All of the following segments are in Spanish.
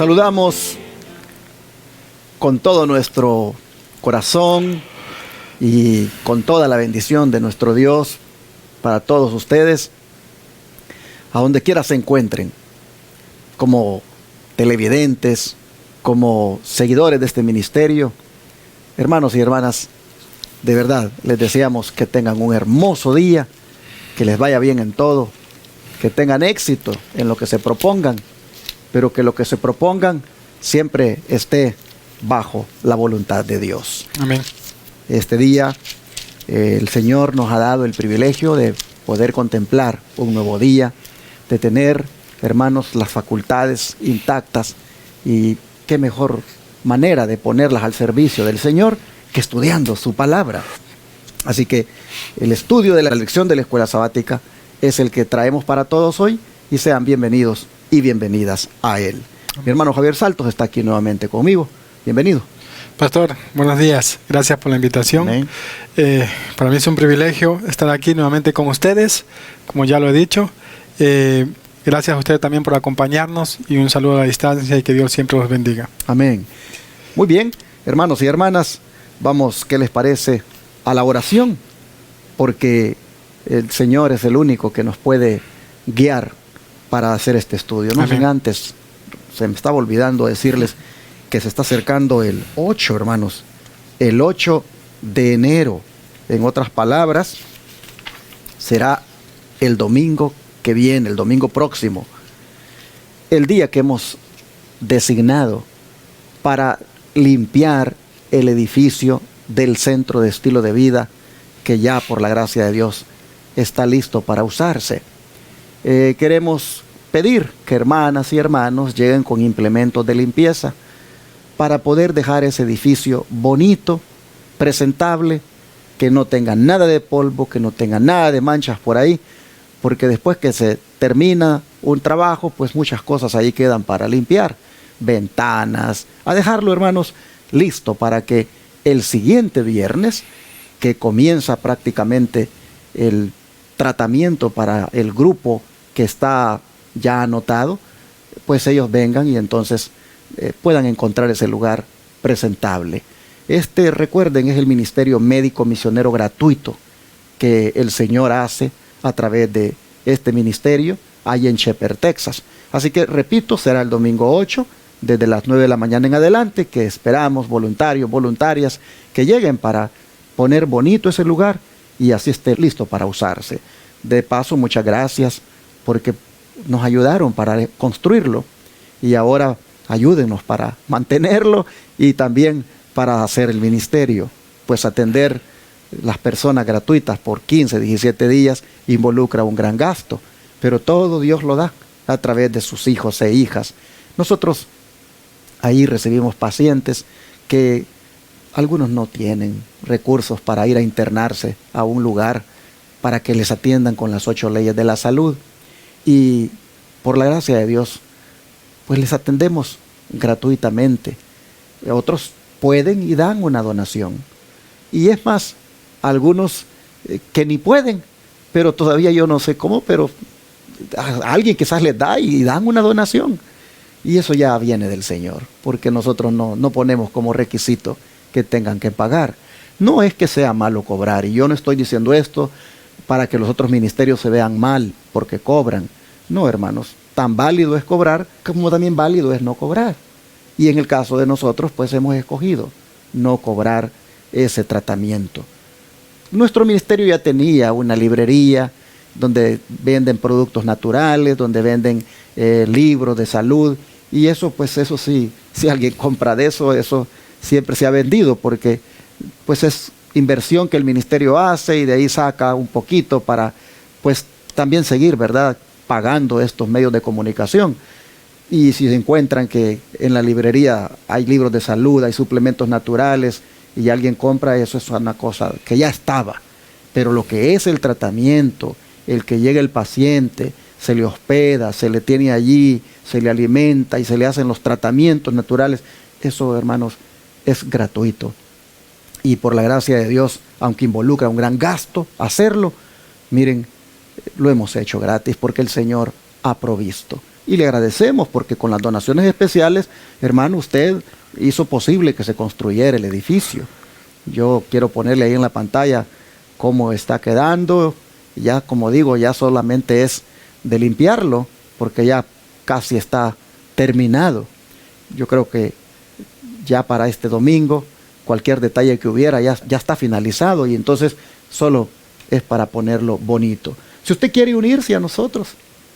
saludamos con todo nuestro corazón y con toda la bendición de nuestro Dios para todos ustedes, a donde quiera se encuentren, como televidentes, como seguidores de este ministerio. Hermanos y hermanas, de verdad les deseamos que tengan un hermoso día, que les vaya bien en todo, que tengan éxito en lo que se propongan, pero que lo que se propongan siempre esté bajo la voluntad de Dios. Amén. Este día el Señor nos ha dado el privilegio de poder contemplar un nuevo día, de tener, hermanos, las facultades intactas, y qué mejor manera de ponerlas al servicio del Señor que estudiando su palabra. Así que el estudio de la lección de la escuela sabática es el que traemos para todos hoy, y sean bienvenidos y bienvenidas a él. Mi hermano Javier Saltos está aquí nuevamente conmigo. Bienvenido. Pastor, buenos días. Gracias por la invitación. Para mí es un privilegio estar aquí nuevamente con ustedes, como ya lo he dicho. Gracias a ustedes también por acompañarnos, y un saludo a la distancia, y que Dios siempre los bendiga. Amén. Muy bien, hermanos y hermanas, vamos, ¿qué les parece a la oración? Porque el Señor es el único que nos puede guiar para hacer este estudio. No sin antes, se me estaba olvidando decirles que se está acercando el 8, hermanos, el 8 de enero. En otras palabras, será el domingo que viene, el domingo próximo, el día que hemos designado para limpiar el edificio del Centro de Estilo de Vida, que ya por la gracia de Dios está listo para usarse. Queremos pedir que hermanas y hermanos lleguen con implementos de limpieza para poder dejar ese edificio bonito, presentable, que no tenga nada de polvo, que no tenga nada de manchas por ahí, porque después que se termina un trabajo, pues muchas cosas ahí quedan para limpiar, ventanas, a dejarlo, hermanos, listo para que el siguiente viernes, que comienza prácticamente el tratamiento para el grupo que está ya anotado, pues ellos vengan y entonces puedan encontrar ese lugar presentable. Recuerden, es el ministerio médico misionero gratuito que el Señor hace a través de este ministerio ahí en Shepherd, Texas. Así que, repito, será el domingo 8, desde las 9 de la mañana en adelante, que esperamos voluntarios, voluntarias que lleguen para poner bonito ese lugar y así esté listo para usarse. De paso, muchas gracias porque nos ayudaron para construirlo, y ahora ayúdenos para mantenerlo y también para hacer el ministerio, pues atender las personas gratuitas por 15, 17 días involucra un gran gasto, pero todo Dios lo da a través de sus hijos e hijas. Nosotros ahí recibimos pacientes que algunos no tienen recursos para ir a internarse a un lugar para que les atiendan con las 8 leyes de la salud, y por la gracia de Dios pues les atendemos gratuitamente. Otros pueden y dan una donación, y es más, algunos que ni pueden, pero todavía yo no sé cómo, pero a alguien quizás les da y dan una donación, y eso ya viene del Señor, porque nosotros no ponemos como requisito que tengan que pagar. No es que sea malo cobrar, y yo no estoy diciendo esto para que los otros ministerios se vean mal porque cobran. No, hermanos, tan válido es cobrar como también válido es no cobrar. Y en el caso de nosotros, pues hemos escogido no cobrar ese tratamiento. Nuestro ministerio ya tenía una librería donde venden productos naturales, donde venden libros de salud, y eso, pues eso sí, si alguien compra de eso, eso siempre se ha vendido, porque pues es inversión que el ministerio hace, y de ahí saca un poquito para pues también seguir, ¿verdad?, pagando estos medios de comunicación. Y si se encuentran que en la librería hay libros de salud, hay suplementos naturales, y alguien compra eso, es una cosa que ya estaba. Pero lo que es el tratamiento, el que llega el paciente, se le hospeda, se le tiene allí, se le alimenta y se le hacen los tratamientos naturales, eso, hermanos, es gratuito. Y por la gracia de Dios, aunque involucra un gran gasto hacerlo, miren, lo hemos hecho gratis porque el Señor ha provisto. y le agradecemos porque con las donaciones especiales, hermano, usted hizo posible que se construyera el edificio. Yo quiero ponerle ahí en la pantalla cómo está quedando. Ya, como digo, ya solamente es de limpiarlo porque ya casi está terminado. Yo creo que ya para este domingo cualquier detalle que hubiera ya está finalizado y entonces solo es para ponerlo bonito. Si usted quiere unirse a nosotros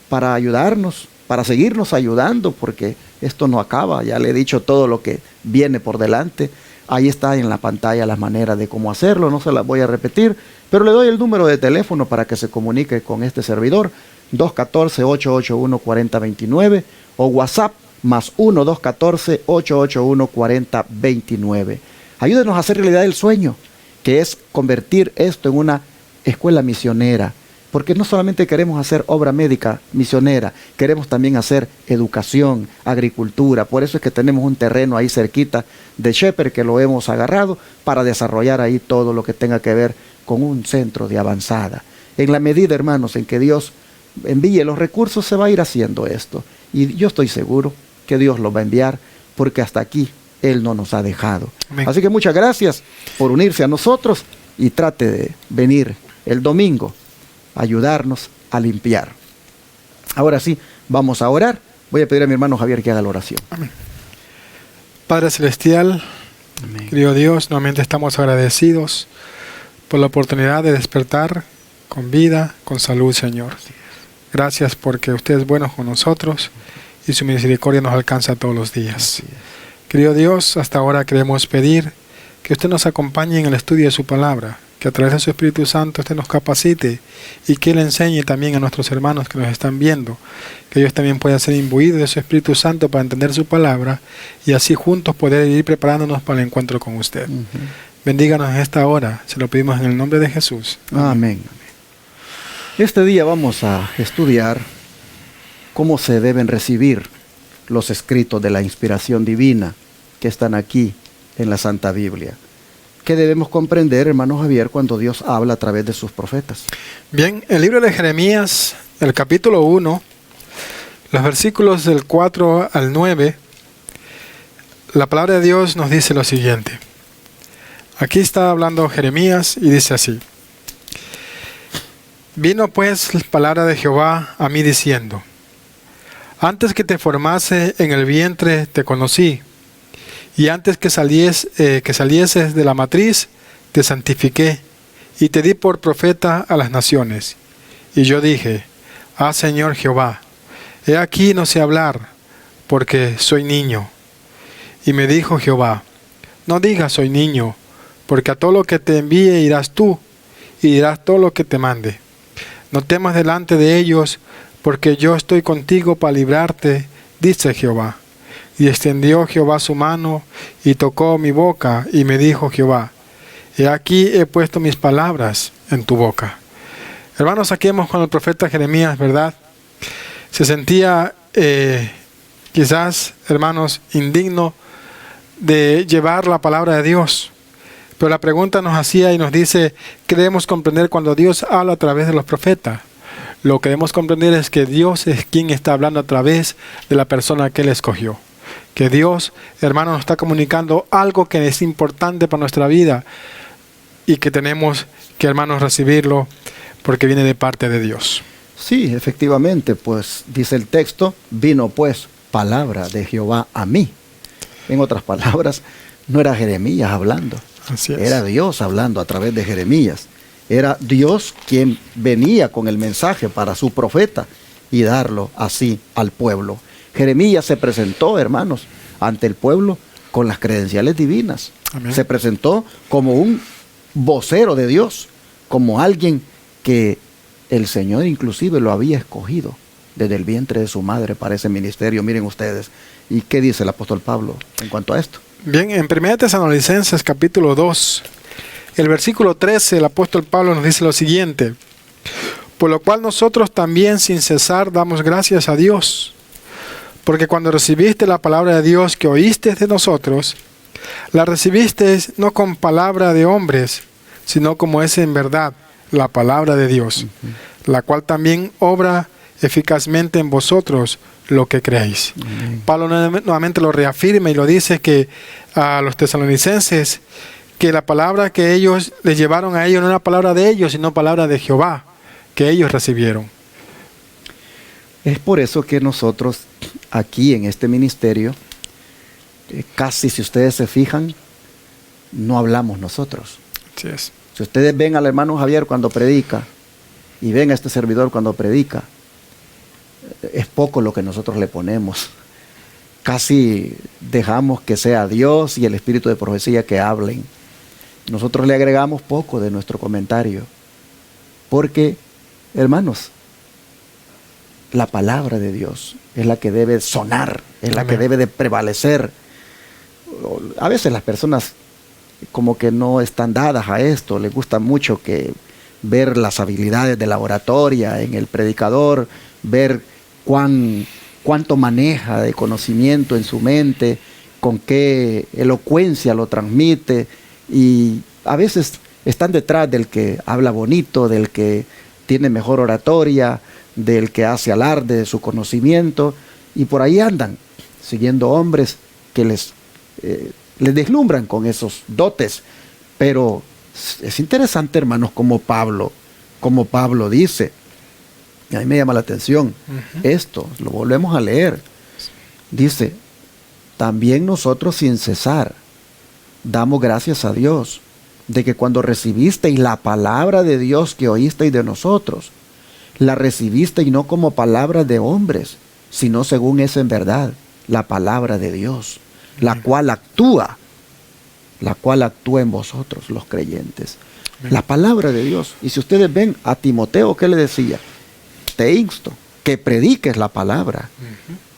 para ayudarnos, para seguirnos ayudando, porque esto no acaba, ya le he dicho todo lo que viene por delante, ahí está en la pantalla las maneras de cómo hacerlo, no se las voy a repetir, pero le doy el número de teléfono para que se comunique con este servidor, 214-881-4029 o WhatsApp más 1-214-881-4029. Ayúdenos a hacer realidad el sueño, que es convertir esto en una escuela misionera, porque no solamente queremos hacer obra médica misionera, queremos también hacer educación, agricultura. Por eso es que tenemos un terreno ahí cerquita de Shepherd que lo hemos agarrado para desarrollar ahí todo lo que tenga que ver con un centro de avanzada. En la medida, hermanos, en que Dios envíe los recursos, se va a ir haciendo esto. Y yo estoy seguro que Dios los va a enviar, porque hasta aquí Él no nos ha dejado. Amén. Así que muchas gracias por unirse a nosotros y trate de venir el domingo a ayudarnos a limpiar. Ahora sí, vamos a orar. Voy a pedir a mi hermano Javier que haga la oración. Amén. Padre Celestial, amén. Querido Dios, nuevamente estamos agradecidos por la oportunidad de despertar con vida, con salud, Señor. Gracias porque usted es bueno con nosotros y su misericordia nos alcanza todos los días. Querido Dios, hasta ahora queremos pedir que usted nos acompañe en el estudio de su palabra, que a través de su Espíritu Santo usted nos capacite y que Él enseñe también a nuestros hermanos que nos están viendo, que ellos también puedan ser imbuidos de su Espíritu Santo para entender su palabra y así juntos poder ir preparándonos para el encuentro con usted. Bendíganos en esta hora, se lo pedimos en el nombre de Jesús. Amén. Este día vamos a estudiar cómo se deben recibir los escritos de la inspiración divina que están aquí en la Santa Biblia. ¿Qué debemos comprender, hermano Javier, cuando Dios habla a través de sus profetas? Bien, el libro de Jeremías, el capítulo 1, los versículos del 4 al 9, la palabra de Dios nos dice lo siguiente. Aquí está hablando Jeremías y dice así. Vino pues la palabra de Jehová a mí diciendo, antes que te formase en el vientre te conocí, y antes que salieses de la matriz te santifiqué, y te di por profeta a las naciones. Y yo dije, Señor Jehová, he aquí no sé hablar, porque soy niño. Y me dijo Jehová, no digas soy niño, porque a todo lo que te envíe irás tú, y dirás todo lo que te mande. No temas delante de ellos, porque yo estoy contigo para librarte, dice Jehová. Y extendió Jehová su mano, y tocó mi boca, y me dijo Jehová, he aquí he puesto mis palabras en tu boca. Hermanos, aquí vemos con el profeta Jeremías, ¿verdad? Se sentía quizás, hermanos, indigno de llevar la palabra de Dios. Pero la pregunta nos hacía y nos dice, ¿qué debemos comprender cuando Dios habla a través de los profetas? Lo que debemos comprender es que Dios es quien está hablando a través de la persona que Él escogió. Que Dios, hermanos, nos está comunicando algo que es importante para nuestra vida y que tenemos que, hermanos, recibirlo porque viene de parte de Dios. Sí, efectivamente, pues dice el texto, vino pues palabra de Jehová a mí. En otras palabras, no era Jeremías hablando. Así es. Era Dios hablando a través de Jeremías. Era Dios quien venía con el mensaje para su profeta y darlo así al pueblo. Jeremías se presentó, hermanos, ante el pueblo con las credenciales divinas. Amén. Se presentó como un vocero de Dios, como alguien que el Señor inclusive lo había escogido desde el vientre de su madre para ese ministerio. Miren ustedes. ¿Y qué dice el apóstol Pablo en cuanto a esto? Bien, en 1 Tesalonicenses capítulo 2, el versículo 13, el apóstol Pablo nos dice lo siguiente. Por lo cual nosotros también sin cesar damos gracias a Dios, porque cuando recibiste la palabra de Dios que oíste de nosotros, la recibiste no con palabra de hombres, sino como es en verdad la palabra de Dios, la cual también obra eficazmente en vosotros lo que creéis. Pablo nuevamente lo reafirma y lo dice que a los tesalonicenses, que la palabra que ellos les llevaron a ellos no era palabra de ellos, sino palabra de Jehová, que ellos recibieron. Es por eso que nosotros aquí en este ministerio, casi si ustedes se fijan, no hablamos nosotros. Así es. Si ustedes ven al hermano Javier cuando predica y ven a este servidor cuando predica, es poco lo que nosotros le ponemos. Casi dejamos que sea Dios y el espíritu de profecía que hablen. Nosotros le agregamos poco de nuestro comentario. Porque, hermanos, la palabra de Dios es la que debe sonar, es la que debe de prevalecer. A veces las personas como que no están dadas a esto, les gusta mucho que ver las habilidades de la oratoria en el predicador, ver cuánto maneja de conocimiento en su mente, con qué elocuencia lo transmite, y a veces están detrás del que habla bonito, del que tiene mejor oratoria, del que hace alarde de su conocimiento, y por ahí andan siguiendo hombres que les deslumbran con esos dotes. Pero es interesante, hermanos, como Pablo dice, y a mí me llama la atención esto, lo volvemos a leer. Dice: también nosotros sin cesar damos gracias a Dios de que cuando recibisteis la palabra de Dios que oísteis de nosotros, la recibisteis no como palabra de hombres, sino según es en verdad la palabra de Dios, la cual actúa en vosotros los creyentes. La palabra de Dios. Y si ustedes ven a Timoteo, ¿qué le decía? Te insto que prediques la palabra.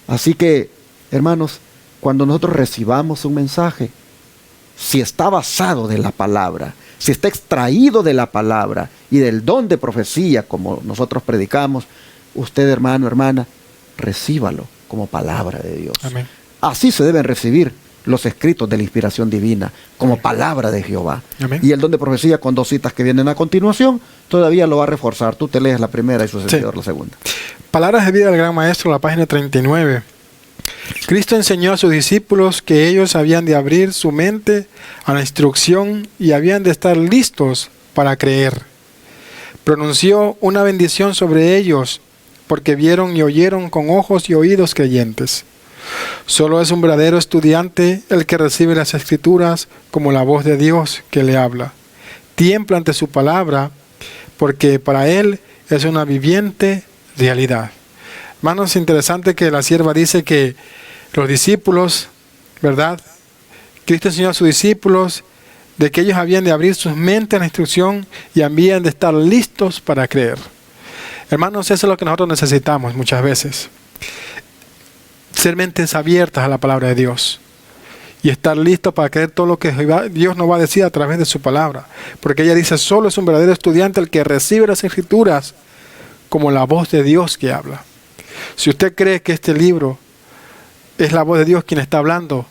Así que, hermanos, cuando nosotros recibamos un mensaje, si está basado de la palabra, si está extraído de la palabra y del don de profecía, como nosotros predicamos, usted, hermano, hermana, recíbalo como palabra de Dios. Amén. Así se deben recibir los escritos de la inspiración divina, como palabra de Jehová. Amén. Y el don de profecía, con 2 citas que vienen a continuación, todavía lo va a reforzar. Tú te lees la primera y su servidor la segunda. Palabras de vida del Gran Maestro, la página 39. Cristo enseñó a sus discípulos que ellos habían de abrir su mente a la instrucción y habían de estar listos para creer. Pronunció una bendición sobre ellos porque vieron y oyeron con ojos y oídos creyentes. Solo es un verdadero estudiante el que recibe las Escrituras como la voz de Dios que le habla. Tiembla ante su palabra porque para él es una viviente realidad. Hermanos, es interesante que la sierva dice que los discípulos, ¿verdad? Cristo enseñó a sus discípulos de que ellos habían de abrir sus mentes a la instrucción y habían de estar listos para creer. Hermanos, eso es lo que nosotros necesitamos muchas veces. Ser mentes abiertas a la palabra de Dios y estar listos para creer todo lo que Dios nos va a decir a través de su palabra. Porque ella dice, solo es un verdadero estudiante el que recibe las Escrituras como la voz de Dios que habla. Si usted cree que este libro es la voz de Dios quien está hablando,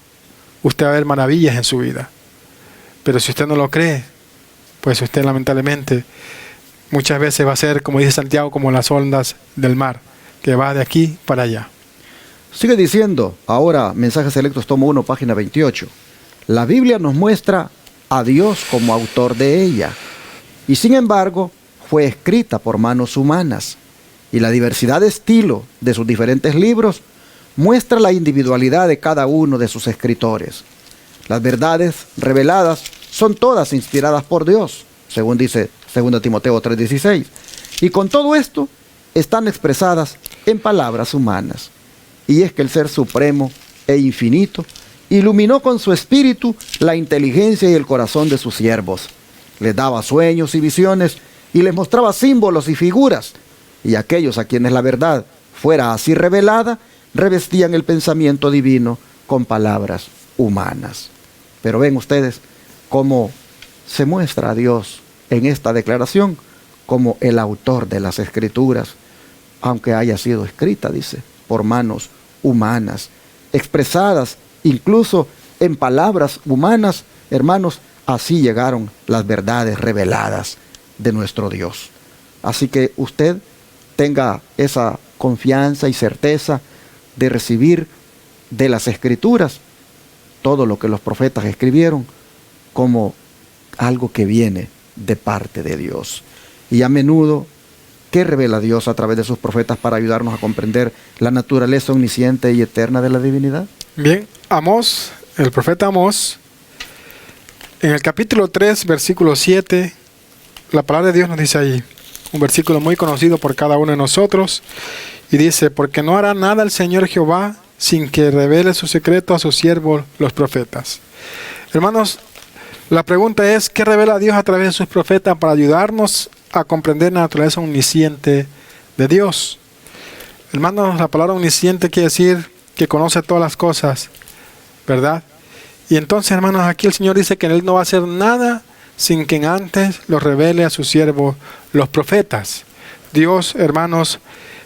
usted va a ver maravillas en su vida. Pero si usted no lo cree, pues usted lamentablemente muchas veces va a ser, como dice Santiago, como las ondas del mar, que va de aquí para allá. Sigue diciendo, ahora, Mensajes Selectos, tomo 1, página 28. La Biblia nos muestra a Dios como autor de ella, y sin embargo, fue escrita por manos humanas, y la diversidad de estilo de sus diferentes libros muestra la individualidad de cada uno de sus escritores. Las verdades reveladas son todas inspiradas por Dios, según dice 2 Timoteo 3:16, y con todo esto están expresadas en palabras humanas. Y es que el Ser Supremo e Infinito iluminó con su espíritu la inteligencia y el corazón de sus siervos. Les daba sueños y visiones y les mostraba símbolos y figuras. Y aquellos a quienes la verdad fuera así revelada, revestían el pensamiento divino con palabras humanas. Pero ven ustedes cómo se muestra a Dios en esta declaración como el autor de las Escrituras, aunque haya sido escrita, dice, por manos humanas, expresadas incluso en palabras humanas. Hermanos, así llegaron las verdades reveladas de nuestro Dios. Así que usted tenga esa confianza y certeza de recibir de las Escrituras todo lo que los profetas escribieron como algo que viene de parte de Dios. Y a menudo, ¿qué revela Dios a través de sus profetas para ayudarnos a comprender la naturaleza omnisciente y eterna de la divinidad? Bien, Amós, el profeta Amós, en el capítulo 3, versículo 7, la palabra de Dios nos dice ahí, un versículo muy conocido por cada uno de nosotros, y dice: porque no hará nada el Señor Jehová sin que revele su secreto a sus siervos los profetas. Hermanos, la pregunta es, ¿qué revela Dios a través de sus profetas para ayudarnos a comprender la naturaleza omnisciente de Dios? Hermanos, la palabra omnisciente quiere decir que conoce todas las cosas, ¿verdad? Y entonces, hermanos, aquí el Señor dice que Él no va a hacer nada sin que antes lo revele a sus siervos, los profetas. Dios, hermanos,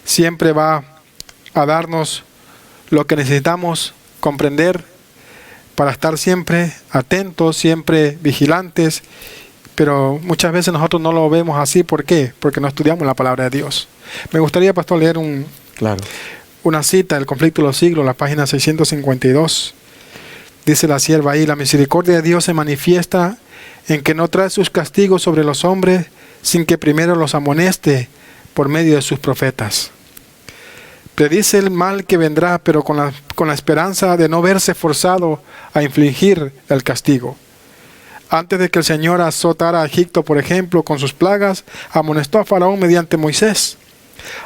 siempre va a darnos lo que necesitamos comprender para estar siempre atentos, siempre vigilantes, pero muchas veces nosotros no lo vemos así. ¿Por qué? Porque no estudiamos la palabra de Dios. Me gustaría, pastor, leer una cita del Conflicto de los Siglos, la página 652. Dice la sierva ahí: la misericordia de Dios se manifiesta en que no trae sus castigos sobre los hombres sin que primero los amoneste por medio de sus profetas. Predice el mal que vendrá, pero con la esperanza de no verse forzado a infligir el castigo. Antes de que el Señor azotara a Egipto, por ejemplo, con sus plagas, amonestó a Faraón mediante Moisés.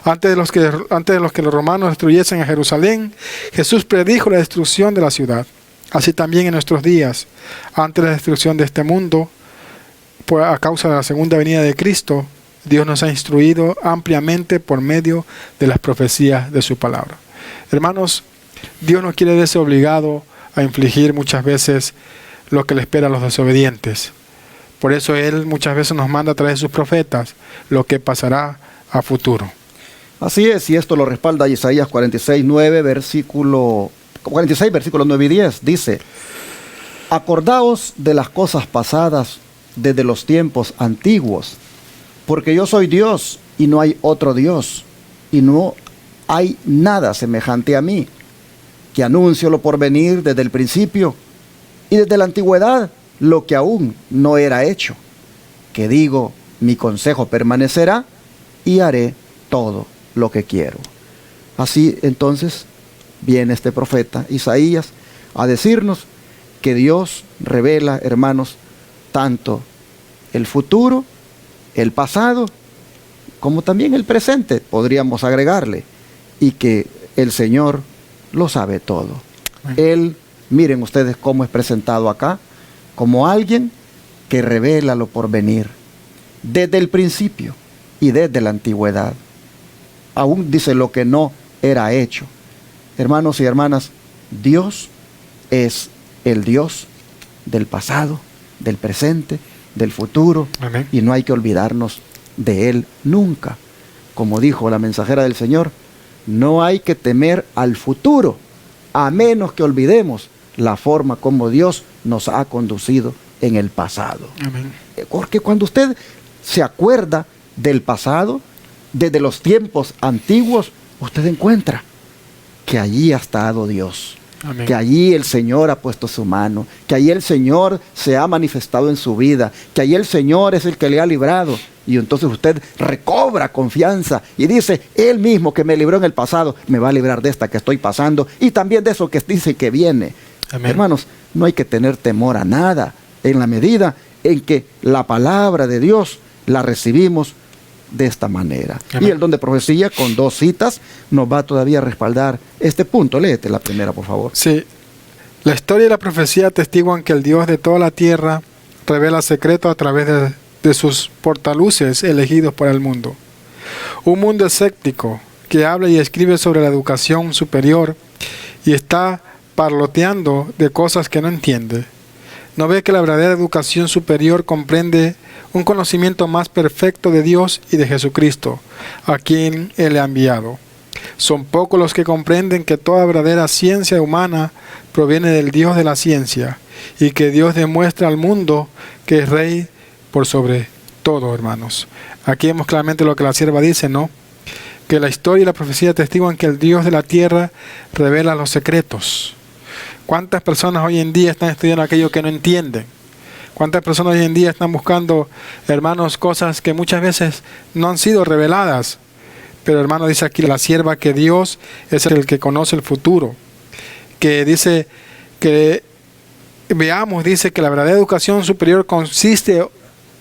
Antes de los que los romanos destruyesen a Jerusalén, Jesús predijo la destrucción de la ciudad. Así también en nuestros días, antes de la destrucción de este mundo, a causa de la segunda venida de Cristo, Dios nos ha instruido ampliamente por medio de las profecías de su palabra. Hermanos, Dios no quiere verse obligado a infligir muchas veces lo que le espera a los desobedientes. Por eso Él muchas veces nos manda a través de sus profetas lo que pasará a futuro. Así es, y esto lo respalda Isaías 46, versículos 9 y 10. Dice: acordaos de las cosas pasadas desde los tiempos antiguos, porque yo soy Dios y no hay otro Dios, y no hay nada semejante a mí, que anuncio lo porvenir desde el principio, y desde la antigüedad lo que aún no era hecho, que digo, mi consejo permanecerá, y haré todo lo que quiero. Así entonces viene este profeta Isaías a decirnos que Dios revela, hermanos, tanto el futuro, el pasado, como también el presente, podríamos agregarle, y que el Señor lo sabe todo. Él, miren ustedes cómo es presentado acá, como alguien que revela lo porvenir, desde el principio y desde la antigüedad. Aún dice lo que no era hecho. Hermanos y hermanas, Dios es el Dios del pasado, del presente, del futuro. Amén. Y no hay que olvidarnos de Él nunca. Como dijo la mensajera del Señor, no hay que temer al futuro, a menos que olvidemos la forma como Dios nos ha conducido en el pasado. Amén. Porque cuando usted se acuerda del pasado, desde los tiempos antiguos, usted encuentra que allí ha estado Dios. Amén. Que allí el Señor ha puesto su mano, que allí el Señor se ha manifestado en su vida, que allí el Señor es el que le ha librado. Y entonces usted recobra confianza y dice: Él mismo que me libró en el pasado, me va a librar de esta que estoy pasando y también de eso que dice que viene. Amén. Hermanos, no hay que tener temor a nada en la medida en que la palabra de Dios la recibimos de esta manera. Amén. Y el don de profecía, con 2 citas, nos va todavía a respaldar este punto. Léete la primera, por favor. Sí. La historia y la profecía atestiguan que el Dios de toda la tierra revela secretos a través de sus portaluces elegidos para el mundo. Un mundo escéptico que habla y escribe sobre la educación superior y está parloteando de cosas que no entiende. No ve que la verdadera educación superior comprende un conocimiento más perfecto de Dios y de Jesucristo, a quien Él ha enviado. Son pocos los que comprenden que toda verdadera ciencia humana proviene del Dios de la ciencia y que Dios demuestra al mundo que es Rey por sobre todo, hermanos. Aquí vemos claramente lo que la sierva dice, ¿no? que la historia y la profecía atestiguan que el Dios de la tierra revela los secretos. ¿Cuántas personas hoy en día están estudiando aquello que no entienden? ¿Cuántas personas hoy en día están buscando, hermanos, cosas que muchas veces no han sido reveladas? Pero hermano, dice aquí la sierva que Dios es el que conoce el futuro. Que dice que veamos, dice que la verdadera educación superior consiste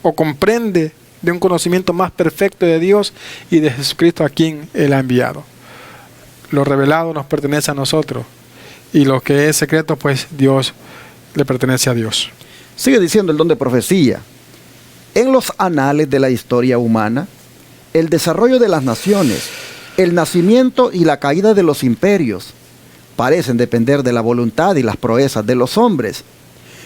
o comprende de un conocimiento más perfecto de Dios y de Jesucristo a quien Él ha enviado. Lo revelado nos pertenece a nosotros y lo que es secreto, pues Dios le pertenece a Dios. Sigue diciendo el don de profecía. En los anales de la historia humana, el desarrollo de las naciones, el nacimiento y la caída de los imperios parecen depender de la voluntad y las proezas de los hombres.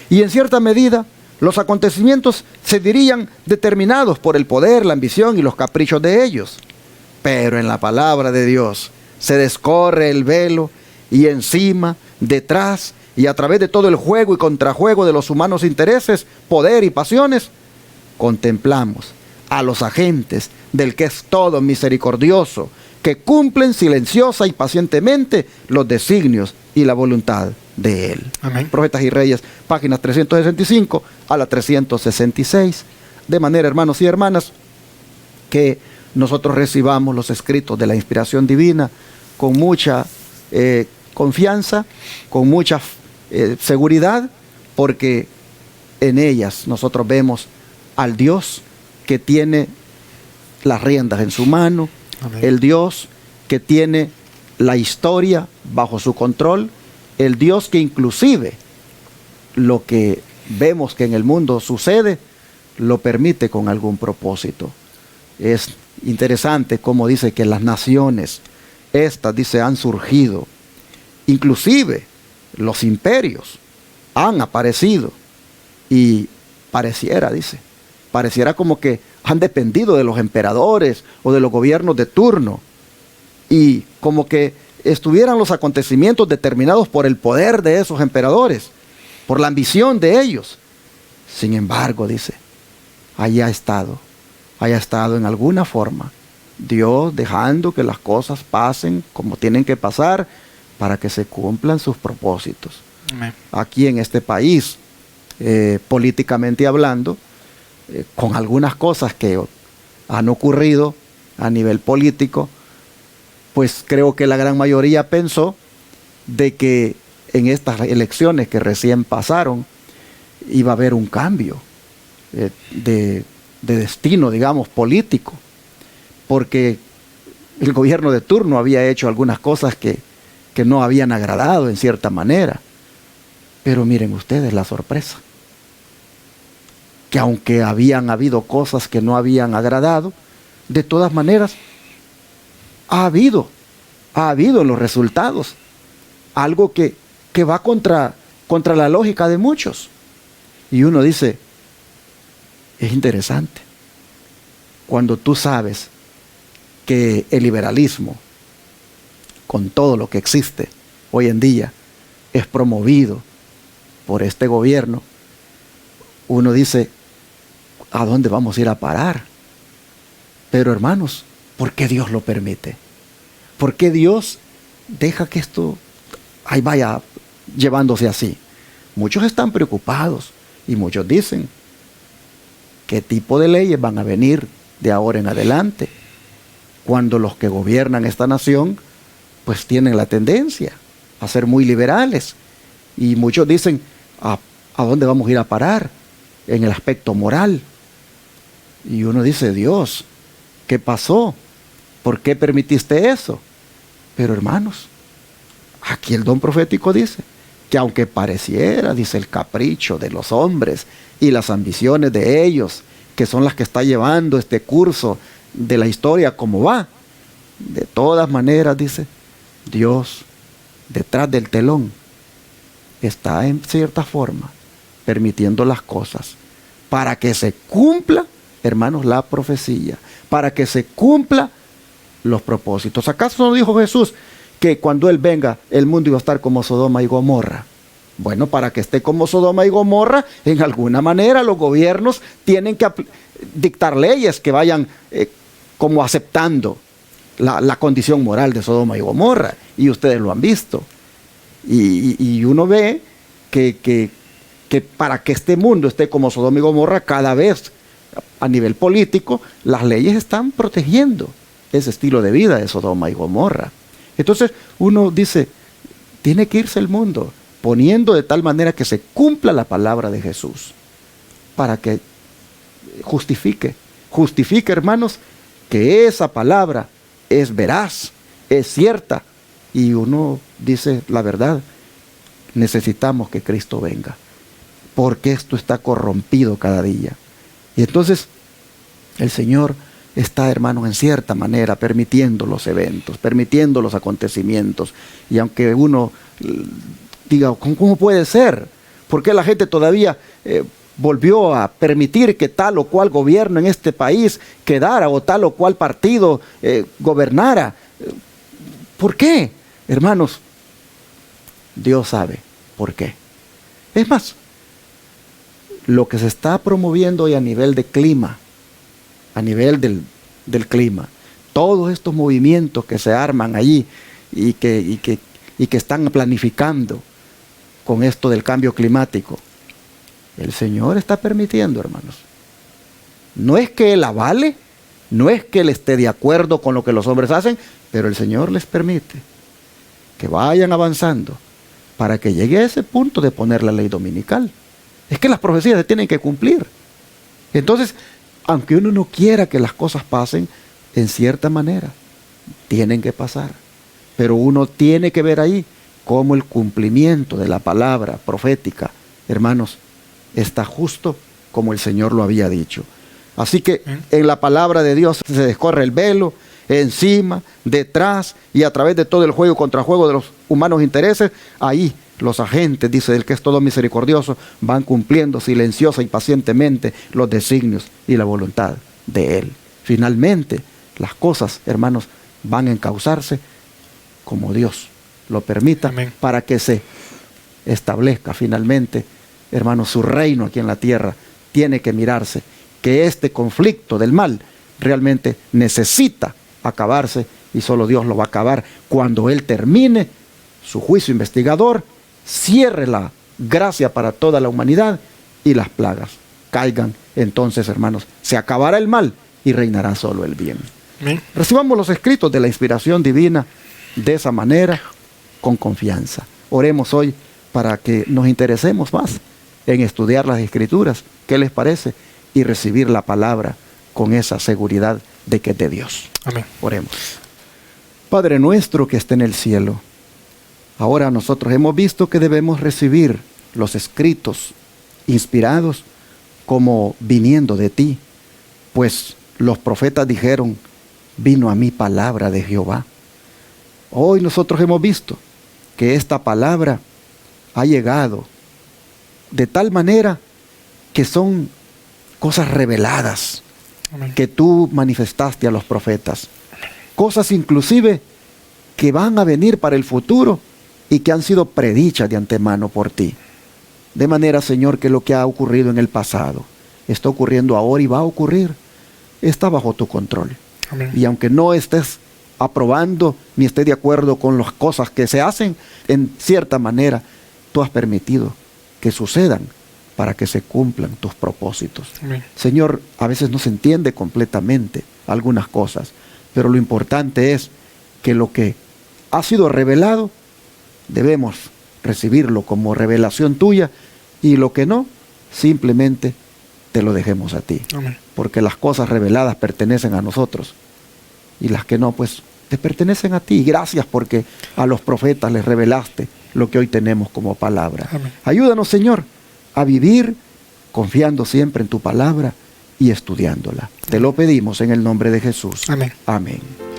Y en cierta medida, los acontecimientos se dirían determinados por el poder, la ambición y los caprichos de ellos. Pero en la palabra de Dios se descorre el velo y encima, detrás y a través de todo el juego y contrajuego de los humanos intereses, poder y pasiones, contemplamos a los agentes del que es todo misericordioso, que cumplen silenciosa y pacientemente los designios y la voluntad de Él. Amén. Profetas y Reyes, páginas 365 a la 366. De manera, hermanos y hermanas, que nosotros recibamos los escritos de la inspiración divina con mucha confianza, con mucha seguridad, porque en ellas nosotros vemos al Dios que tiene las riendas en su mano. Amén. El Dios que tiene la historia bajo su control, el Dios que inclusive lo que vemos que en el mundo sucede, lo permite con algún propósito. Es interesante cómo dice que las naciones, estas dice, han surgido, inclusive los imperios han aparecido y pareciera, dice, pareciera como que han dependido de los emperadores o de los gobiernos de turno y como que estuvieran los acontecimientos determinados por el poder de esos emperadores, por la ambición de ellos. Sin embargo, dice, haya estado en alguna forma Dios dejando que las cosas pasen como tienen que pasar para que se cumplan sus propósitos. Amén. Aquí en este país, políticamente hablando, con algunas cosas que han ocurrido a nivel político, pues creo que la gran mayoría pensó de que en estas elecciones que recién pasaron iba a haber un cambio de destino, digamos, político, porque el gobierno de turno había hecho algunas cosas que no habían agradado en cierta manera. Pero miren ustedes la sorpresa, que aunque habían habido cosas que no habían agradado, de todas maneras ha habido en los resultados algo que va contra la lógica de muchos. Y uno dice, es interesante, cuando tú sabes que el liberalismo, con todo lo que existe hoy en día, es promovido por este gobierno, uno dice, ¿a dónde vamos a ir a parar? Pero hermanos, ¿por qué Dios lo permite? ¿Por qué Dios deja que esto ahí vaya llevándose así? Muchos están preocupados y muchos dicen, ¿qué tipo de leyes van a venir de ahora en adelante? Cuando los que gobiernan esta nación, pues tienen la tendencia a ser muy liberales. Y muchos dicen, ¿a dónde vamos a ir a parar? En el aspecto moral. Y uno dice, Dios, ¿qué pasó? ¿Por qué permitiste eso? Pero hermanos, aquí el don profético dice que aunque pareciera, dice, el capricho de los hombres y las ambiciones de ellos, que son las que está llevando este curso de la historia como va, de todas maneras, dice, Dios detrás del telón está en cierta forma permitiendo las cosas para que se cumpla, hermanos, la profecía, para que se cumpla los propósitos. ¿Acaso no dijo Jesús que cuando Él venga el mundo iba a estar como Sodoma y Gomorra? Bueno, para que esté como Sodoma y Gomorra, en alguna manera los gobiernos tienen que dictar leyes que vayan como aceptando la condición moral de Sodoma y Gomorra, y ustedes lo han visto. Y uno ve que para que este mundo esté como Sodoma y Gomorra, cada vez a nivel político, las leyes están protegiendo ese estilo de vida de Sodoma y Gomorra. Entonces uno dice, tiene que irse el mundo poniendo de tal manera que se cumpla la palabra de Jesús, para que justifique, hermanos, que esa palabra es veraz, es cierta. Y uno dice la verdad, necesitamos que Cristo venga, porque esto está corrompido cada día. Y entonces el Señor está, hermanos, en cierta manera permitiendo los eventos, permitiendo los acontecimientos. Y aunque uno diga, ¿cómo puede ser? ¿Por qué la gente todavía volvió a permitir que tal o cual gobierno en este país quedara, o tal o cual partido gobernara? ¿Por qué? Hermanos, Dios sabe por qué. Es más, lo que se está promoviendo hoy a nivel de clima, a nivel del clima, todos estos movimientos que se arman allí y que están planificando con esto del cambio climático, el Señor está permitiendo, hermanos. No es que Él avale, no es que Él esté de acuerdo con lo que los hombres hacen, pero el Señor les permite que vayan avanzando para que llegue a ese punto de poner la ley dominical. Es que las profecías se tienen que cumplir. Entonces, aunque uno no quiera que las cosas pasen, en cierta manera tienen que pasar. Pero uno tiene que ver ahí cómo el cumplimiento de la palabra profética, hermanos, está justo como el Señor lo había dicho. Así que en la palabra de Dios se descorre el velo, encima, detrás y a través de todo el juego contra juego de los humanos intereses. Ahí los agentes, dice el que es todo misericordioso, van cumpliendo silenciosa y pacientemente los designios y la voluntad de Él. Finalmente, las cosas, hermanos, van a encauzarse como Dios lo permita. Amén. Para que se establezca finalmente, hermanos, su reino aquí en la tierra. Tiene que mirarse que este conflicto del mal realmente necesita acabarse, y solo Dios lo va a acabar cuando Él termine su juicio investigador, cierre la gracia para toda la humanidad y las plagas caigan. Entonces, hermanos, se acabará el mal y reinará solo el bien. Amén. Recibamos los escritos de la inspiración divina de esa manera, con confianza. Oremos hoy para que nos interesemos más en estudiar las Escrituras. ¿Qué les parece? Y recibir la palabra con esa seguridad de que es de Dios. Amén. Oremos. Padre nuestro que está en el cielo, ahora nosotros hemos visto que debemos recibir los escritos inspirados como viniendo de ti, pues los profetas dijeron, vino a mí palabra de Jehová. Hoy nosotros hemos visto que esta palabra ha llegado de tal manera que son cosas reveladas. Amén. Que tú manifestaste a los profetas. Cosas inclusive que van a venir para el futuro y que han sido predichas de antemano por ti. De manera, Señor, que lo que ha ocurrido en el pasado está ocurriendo ahora y va a ocurrir. Está bajo tu control. Amén. Y aunque no estés aprobando ni estés de acuerdo con las cosas que se hacen, en cierta manera tú has permitido que sucedan para que se cumplan tus propósitos. Amén. Señor, a veces no se entiende completamente algunas cosas, pero lo importante es que lo que ha sido revelado debemos recibirlo como revelación tuya, y lo que no, simplemente te lo dejemos a ti. Amén. Porque las cosas reveladas pertenecen a nosotros y las que no, pues te pertenecen a ti. Gracias porque a los profetas les revelaste lo que hoy tenemos como palabra. Amén. Ayúdanos, Señor, a vivir confiando siempre en tu palabra y estudiándola. Te lo pedimos en el nombre de Jesús. Amén. Amén.